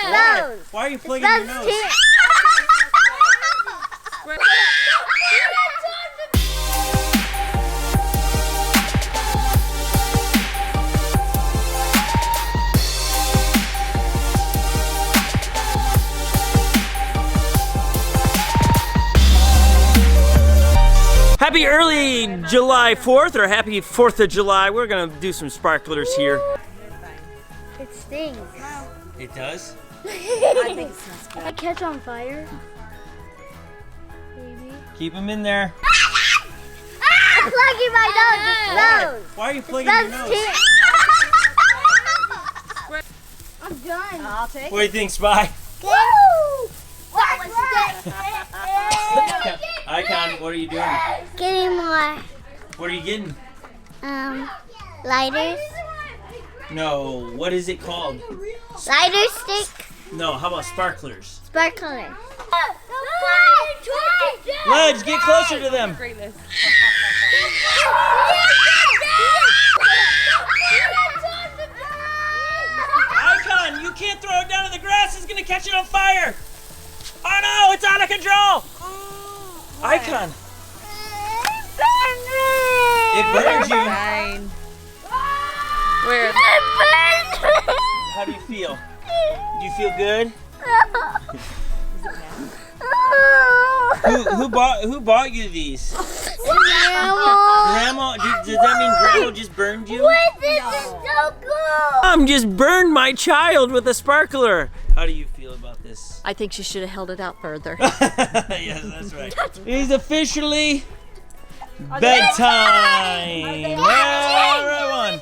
smells. Why are you plugging your nose? Happy early July 4th, or happy 4th of July. We're gonna do some sparklers here. It stings. It does? I think it smells good. I catch on fire. Maybe. Keep them in there. I'm plugging my nose. It smells. Why are you plugging your nose? I'm done. I'll take What do you think, Spy? Woo! That was Icon, what are you doing? Getting more What are you getting? lighters. No, what is it called? Lighter stick. No, how about sparklers? Sparkler. Ledge, get closer to them. greatness. Icon, you can't throw it down in the grass. It's gonna catch it on fire. Oh no, it's out of control. Icon, it burned you. Fine. Where? How do you feel? Do you feel good? Who bought you these? Grandma? Does that mean Grandma just burned you? This is so cool. Mom just burned my child with a sparkler. How do you feel about this? I think she should have held it out further. Yes, that's right. It's officially bedtime. Everyone.